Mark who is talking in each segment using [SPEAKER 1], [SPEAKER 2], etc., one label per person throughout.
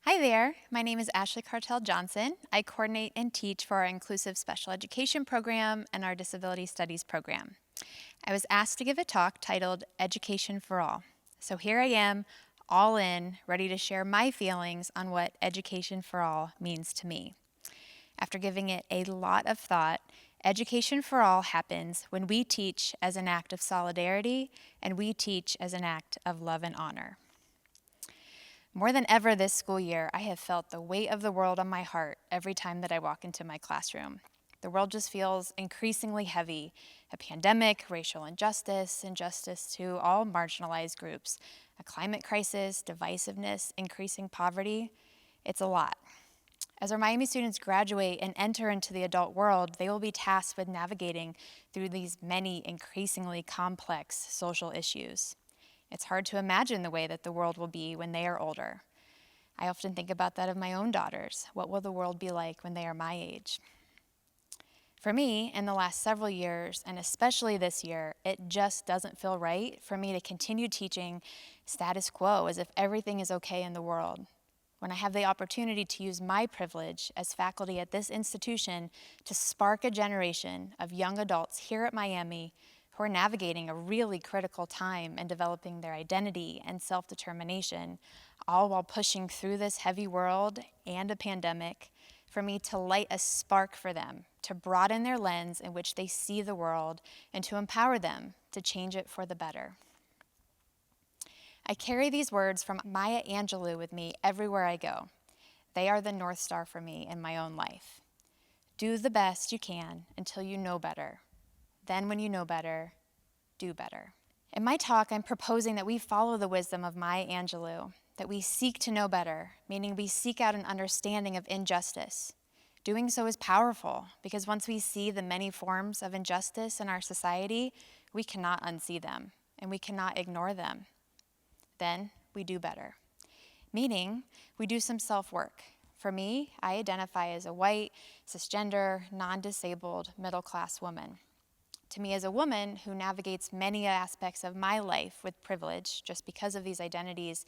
[SPEAKER 1] Hi there, my name is Ashley Cartel-Johnson. I coordinate and teach for our Inclusive Special Education program and our Disability Studies program. I was asked to give a talk titled Education for All. So here I am, all in, ready to share my feelings on what education for all means to me. After giving it a lot of thought, education for all happens when we teach as an act of solidarity and we teach as an act of love and honor. More than ever this school year, I have felt the weight of the world on my heart every time that I walk into my classroom. The world just feels increasingly heavy. A pandemic, racial injustice, injustice to all marginalized groups, a climate crisis, divisiveness, increasing poverty. It's a lot. As our Miami students graduate and enter into the adult world, they will be tasked with navigating through these many increasingly complex social issues. It's hard to imagine the way that the world will be when they are older. I often think about that of my own daughters. What will the world be like when they are my age? For me, in the last several years, and especially this year, it just doesn't feel right for me to continue teaching status quo as if everything is okay in the world, when I have the opportunity to use my privilege as faculty at this institution to spark a generation of young adults here at Miami who are navigating a really critical time in developing their identity and self-determination, all while pushing through this heavy world and a pandemic, for me to light a spark for them, to broaden their lens in which they see the world, and to empower them to change it for the better. I carry these words from Maya Angelou with me everywhere I go. They are the North Star for me in my own life. Do the best you can until you know better. Then when you know better, do better. In my talk, I'm proposing that we follow the wisdom of Maya Angelou, that we seek to know better, meaning we seek out an understanding of injustice. Doing so is powerful because once we see the many forms of injustice in our society, we cannot unsee them and we cannot ignore them. Then we do better, meaning we do some self-work. For me, I identify as a white, cisgender, non-disabled, middle-class woman. To me, as a woman who navigates many aspects of my life with privilege just because of these identities,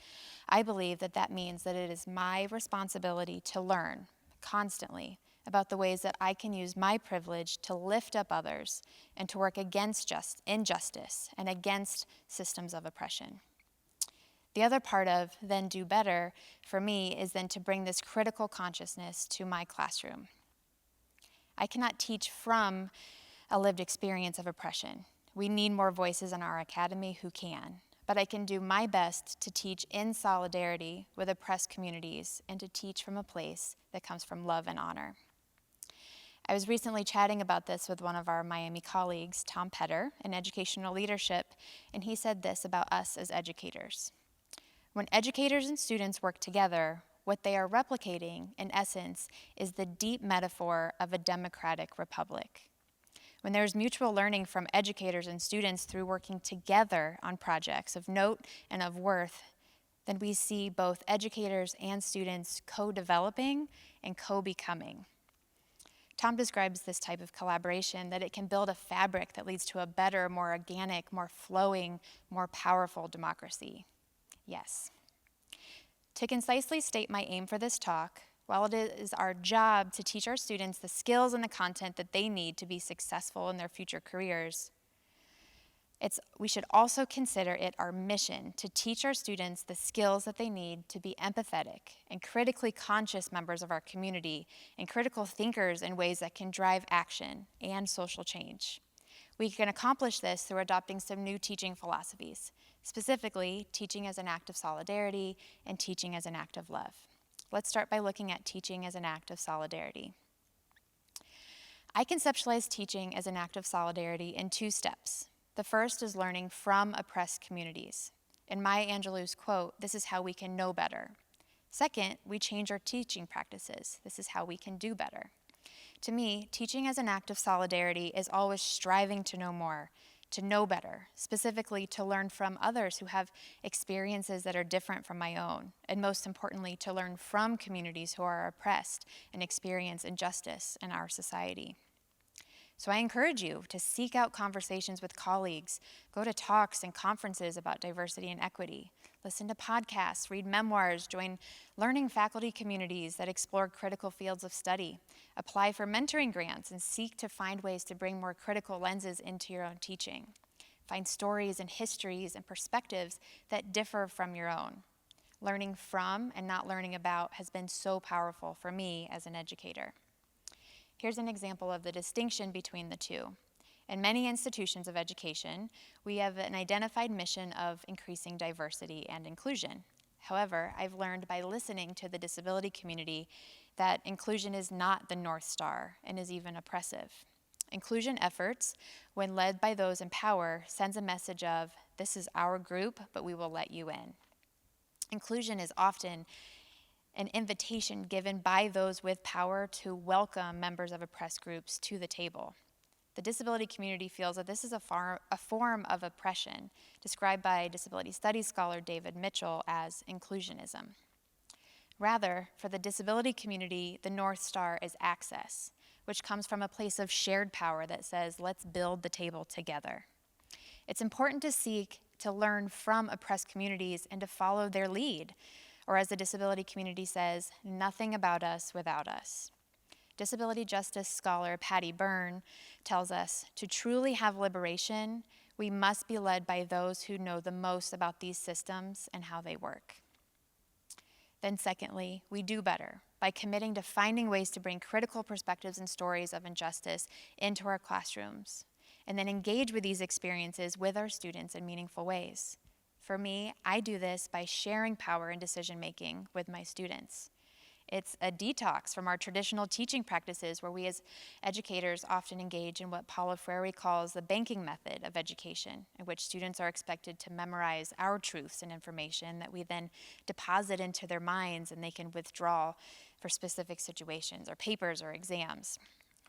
[SPEAKER 1] I believe that that means that it is my responsibility to learn constantly about the ways that I can use my privilege to lift up others and to work against injustice and against systems of oppression. The other part of then do better for me is then to bring this critical consciousness to my classroom. I cannot teach from a lived experience of oppression. We need more voices in our academy who can, but I can do my best to teach in solidarity with oppressed communities and to teach from a place that comes from love and honor. I was recently chatting about this with one of our Miami colleagues, Tom Petter, in educational leadership, and he said this about us as educators. When educators and students work together, what they are replicating, in essence, is the deep metaphor of a democratic republic. When there's mutual learning from educators and students through working together on projects of note and of worth, then we see both educators and students co-developing and co-becoming. Tom describes this type of collaboration that it can build a fabric that leads to a better, more organic, more flowing, more powerful democracy. Yes. To concisely state my aim for this talk, while it is our job to teach our students the skills and the content that they need to be successful in their future careers, we should also consider it our mission to teach our students the skills that they need to be empathetic and critically conscious members of our community and critical thinkers in ways that can drive action and social change. We can accomplish this through adopting some new teaching philosophies, specifically teaching as an act of solidarity and teaching as an act of love. Let's start by looking at teaching as an act of solidarity. I conceptualize teaching as an act of solidarity in two steps. The first is learning from oppressed communities. In Maya Angelou's quote, this is how we can know better. Second, we change our teaching practices. This is how we can do better. To me, teaching as an act of solidarity is always striving to know more, to know better, specifically to learn from others who have experiences that are different from my own, and most importantly, to learn from communities who are oppressed and experience injustice in our society. So I encourage you to seek out conversations with colleagues, go to talks and conferences about diversity and equity, listen to podcasts, read memoirs, join learning faculty communities that explore critical fields of study, apply for mentoring grants, and seek to find ways to bring more critical lenses into your own teaching. Find stories and histories and perspectives that differ from your own. Learning from and not learning about has been so powerful for me as an educator. Here's an example of the distinction between the two. In many institutions of education, we have an identified mission of increasing diversity and inclusion. However, I've learned by listening to the disability community that inclusion is not the North Star and is even oppressive. Inclusion efforts, when led by those in power, sends a message of, this is our group, but we will let you in. Inclusion is often an invitation given by those with power to welcome members of oppressed groups to the table. The disability community feels that this is a form of oppression, described by disability studies scholar David Mitchell as inclusionism. Rather, for the disability community, the North Star is access, which comes from a place of shared power that says, let's build the table together. It's important to seek to learn from oppressed communities and to follow their lead, or as the disability community says, nothing about us without us. Disability justice scholar Patty Byrne tells us, to truly have liberation, we must be led by those who know the most about these systems and how they work. Then secondly, we do better by committing to finding ways to bring critical perspectives and stories of injustice into our classrooms, and then engage with these experiences with our students in meaningful ways. For me, I do this by sharing power in decision-making with my students. It's a detox from our traditional teaching practices where we as educators often engage in what Paulo Freire calls the banking method of education, in which students are expected to memorize our truths and information that we then deposit into their minds and they can withdraw for specific situations or papers or exams.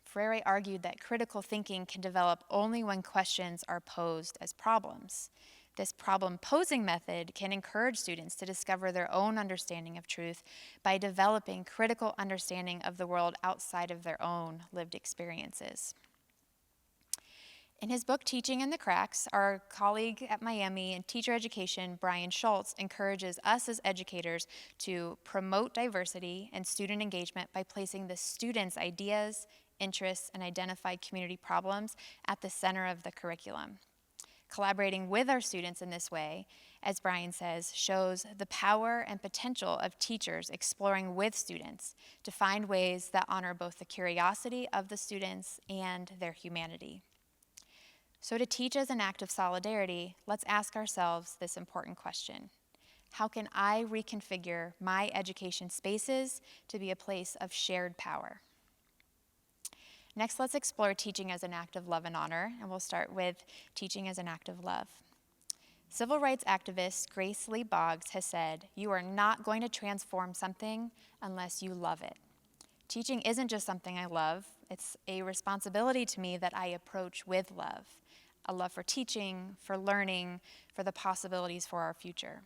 [SPEAKER 1] Freire argued that critical thinking can develop only when questions are posed as problems. This problem-posing method can encourage students to discover their own understanding of truth by developing critical understanding of the world outside of their own lived experiences. In his book, Teaching in the Cracks, our colleague at Miami in teacher education, Brian Schultz, encourages us as educators to promote diversity and student engagement by placing the students' ideas, interests, and identified community problems at the center of the curriculum. Collaborating with our students in this way, as Brian says, shows the power and potential of teachers exploring with students to find ways that honor both the curiosity of the students and their humanity. So to teach as an act of solidarity, let's ask ourselves this important question. How can I reconfigure my education spaces to be a place of shared power? Next, let's explore teaching as an act of love and honor, and we'll start with teaching as an act of love. Civil rights activist Grace Lee Boggs has said, "You are not going to transform something unless you love it." Teaching isn't just something I love, it's a responsibility to me that I approach with love. A love for teaching, for learning, for the possibilities for our future.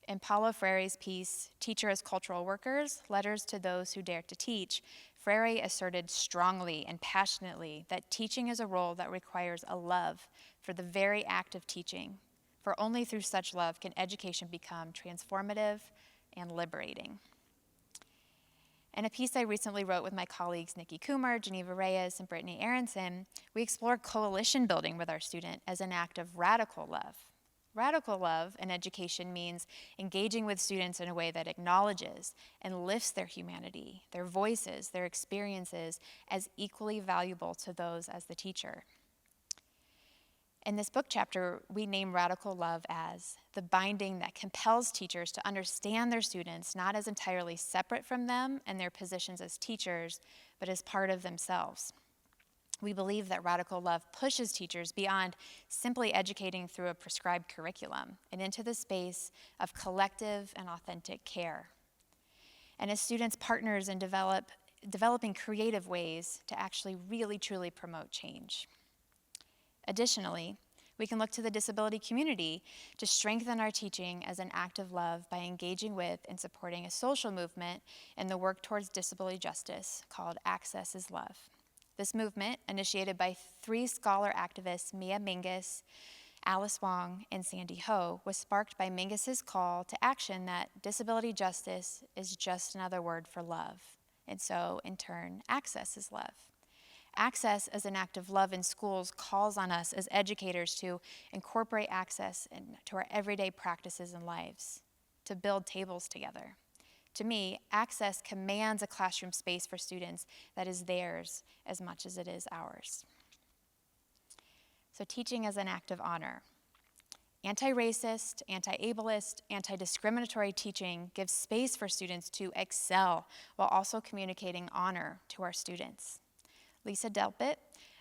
[SPEAKER 1] In Paulo Freire's piece, Teacher as Cultural Workers, Letters to Those Who Dare to Teach, Freire asserted strongly and passionately that teaching is a role that requires a love for the very act of teaching, for only through such love can education become transformative and liberating. In a piece I recently wrote with my colleagues Nikki Kumar, Geneva Reyes, and Brittany Aronson, we explore coalition building with our student as an act of radical love. Radical love in education means engaging with students in a way that acknowledges and lifts their humanity, their voices, their experiences as equally valuable to those as the teacher. In this book chapter, we name radical love as the binding that compels teachers to understand their students not as entirely separate from them and their positions as teachers, but as part of themselves. We believe that radical love pushes teachers beyond simply educating through a prescribed curriculum and into the space of collective and authentic care. And as students, partners in developing creative ways to actually really truly promote change. Additionally, we can look to the disability community to strengthen our teaching as an act of love by engaging with and supporting a social movement in the work towards disability justice called Access is Love. This movement, initiated by 3 scholar activists, Mia Mingus, Alice Wong, and Sandy Ho, was sparked by Mingus's call to action that disability justice is just another word for love. And so, in turn, access is love. Access as an act of love in schools calls on us as educators to incorporate access into our everyday practices and lives, to build tables together. To me, access commands a classroom space for students that is theirs as much as it is ours. So teaching as an act of honor. Anti-racist, anti-ableist, anti-discriminatory teaching gives space for students to excel while also communicating honor to our students. Lisa Delpit,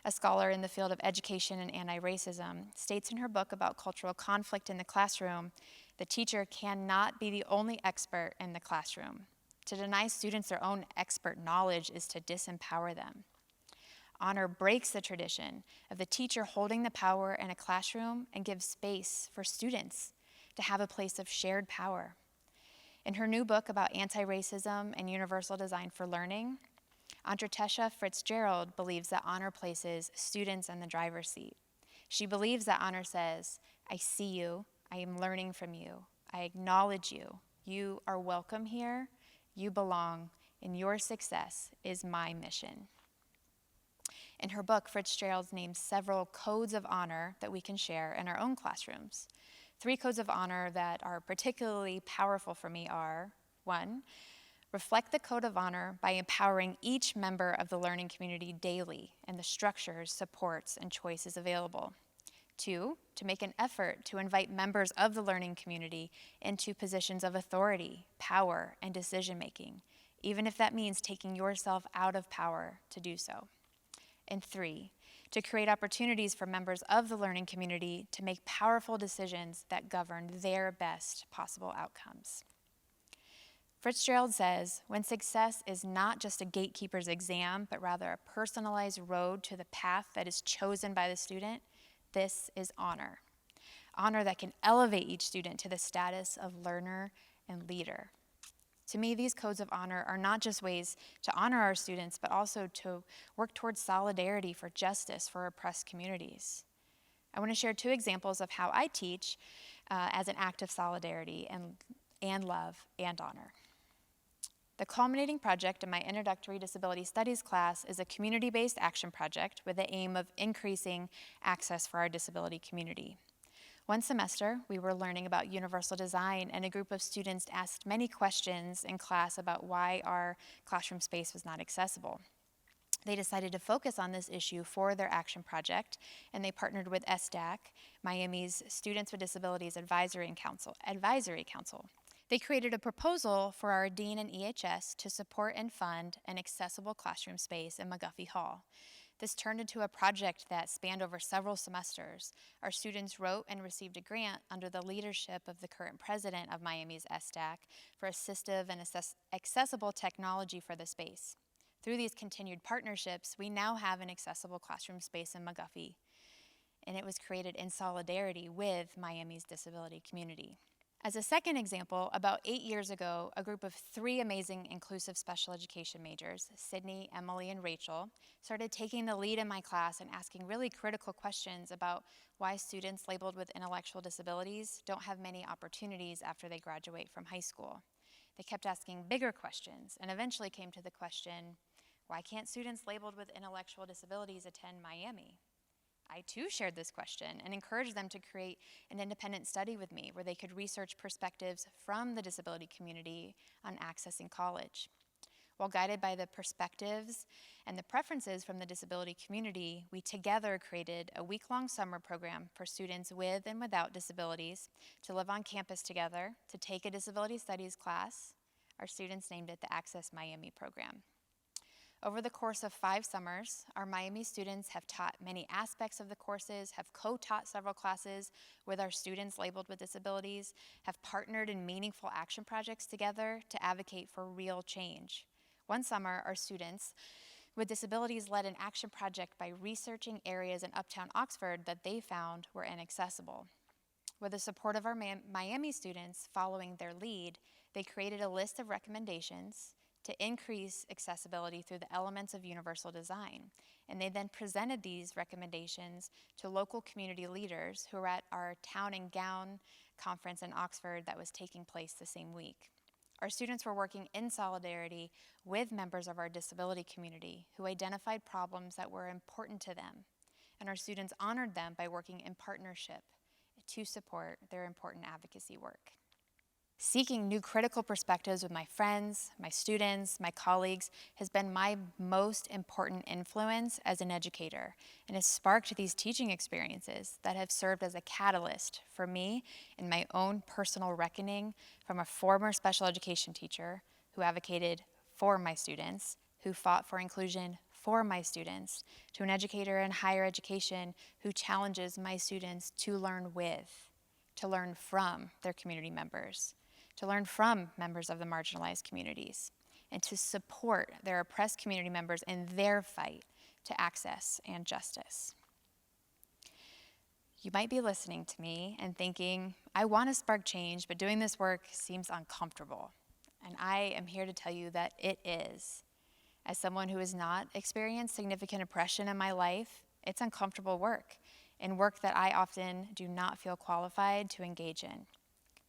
[SPEAKER 1] a scholar in the field of education and anti-racism, states in her book about cultural conflict in the classroom, the teacher cannot be the only expert in the classroom. To deny students their own expert knowledge is to disempower them. Honor breaks the tradition of the teacher holding the power in a classroom and gives space for students to have a place of shared power. In her new book about anti-racism and universal design for learning, Andretesha Fitzgerald believes that honor places students in the driver's seat. She believes that honor says, I see you, I am learning from you, I acknowledge you, you are welcome here, you belong, and your success is my mission. In her book, Fitzgerald names several codes of honor that we can share in our own classrooms. 3 codes of honor that are particularly powerful for me are, 1, reflect the code of honor by empowering each member of the learning community daily in the structures, supports, and choices available. 2, to make an effort to invite members of the learning community into positions of authority, power, and decision-making, even if that means taking yourself out of power to do so. And 3, to create opportunities for members of the learning community to make powerful decisions that govern their best possible outcomes. Fitzgerald says, when success is not just a gatekeeper's exam, but rather a personalized road to the path that is chosen by the student, this is honor. Honor that can elevate each student to the status of learner and leader. To me, these codes of honor are not just ways to honor our students, but also to work towards solidarity for justice for oppressed communities. I want to share 2 examples of how I teach as an act of solidarity and love and honor. The culminating project in my introductory disability studies class is a community-based action project with the aim of increasing access for our disability community. One semester, we were learning about universal design, and a group of students asked many questions in class about why our classroom space was not accessible. They decided to focus on this issue for their action project, and they partnered with SDAC, Miami's Students with Disabilities Advisory Council. They created a proposal for our dean and EHS to support and fund an accessible classroom space in McGuffey Hall. This turned into a project that spanned over several semesters. Our students wrote and received a grant under the leadership of the current president of Miami's SDAC for assistive and accessible technology for the space. Through these continued partnerships, we now have an accessible classroom space in McGuffey, and it was created in solidarity with Miami's disability community. As a second example, about 8 years ago, a group of 3 amazing inclusive special education majors, Sydney, Emily, and Rachel, started taking the lead in my class and asking really critical questions about why students labeled with intellectual disabilities don't have many opportunities after they graduate from high school. They kept asking bigger questions and eventually came to the question, why can't students labeled with intellectual disabilities attend Miami? I too shared this question and encouraged them to create an independent study with me where they could research perspectives from the disability community on accessing college. While guided by the perspectives and the preferences from the disability community, we together created a week-long summer program for students with and without disabilities to live on campus together, to take a disability studies class. Our students named it the Access Miami program. Over the course of 5 summers, our Miami students have taught many aspects of the courses, have co-taught several classes with our students labeled with disabilities, have partnered in meaningful action projects together to advocate for real change. One summer, our students with disabilities led an action project by researching areas in Uptown Oxford that they found were inaccessible. With the support of our Miami students following their lead, they created a list of recommendations, to increase accessibility through the elements of universal design. And they then presented these recommendations to local community leaders who were at our Town and Gown conference in Oxford that was taking place the same week. Our students were working in solidarity with members of our disability community who identified problems that were important to them. And our students honored them by working in partnership to support their important advocacy work. Seeking new critical perspectives with my friends, my students, my colleagues has been my most important influence as an educator and has sparked these teaching experiences that have served as a catalyst for me in my own personal reckoning from a former special education teacher who advocated for my students, who fought for inclusion for my students, to an educator in higher education who challenges my students to learn with, to learn from their community members, to learn from members of the marginalized communities, and to support their oppressed community members in their fight to access and justice. You might be listening to me and thinking, I want to spark change, but doing this work seems uncomfortable. And I am here to tell you that it is. As someone who has not experienced significant oppression in my life, it's uncomfortable work, and work that I often do not feel qualified to engage in.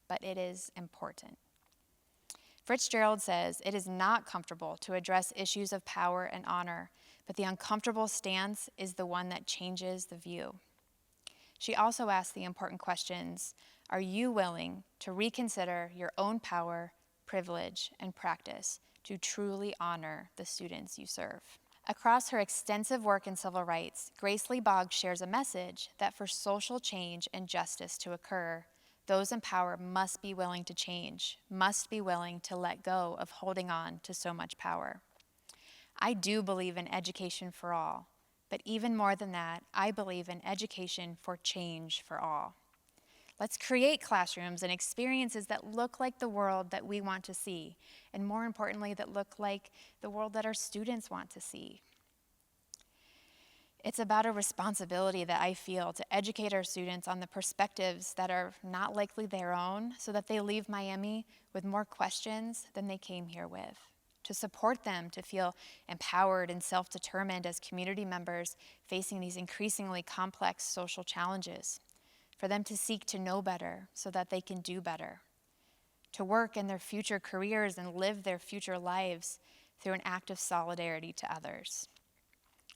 [SPEAKER 1] But it is important. Fitzgerald says, it is not comfortable to address issues of power and honor, but the uncomfortable stance is the one that changes the view. She also asks the important questions, are you willing to reconsider your own power, privilege, and practice to truly honor the students you serve? Across her extensive work in civil rights, Grace Lee Boggs shares a message that for social change and justice to occur, those in power must be willing to change, must be willing to let go of holding on to so much power. I do believe in education for all, but even more than that, I believe in education for change for all. Let's create classrooms and experiences that look like the world that we want to see, and more importantly, that look like the world that our students want to see. It's about a responsibility that I feel to educate our students on the perspectives that are not likely their own so that they leave Miami with more questions than they came here with. To support them to feel empowered and self-determined as community members facing these increasingly complex social challenges. For them to seek to know better so that they can do better. To work in their future careers and live their future lives through an act of solidarity to others.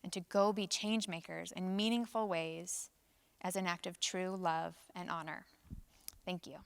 [SPEAKER 1] And to go be change makers in meaningful ways as an act of true love and honor. Thank you.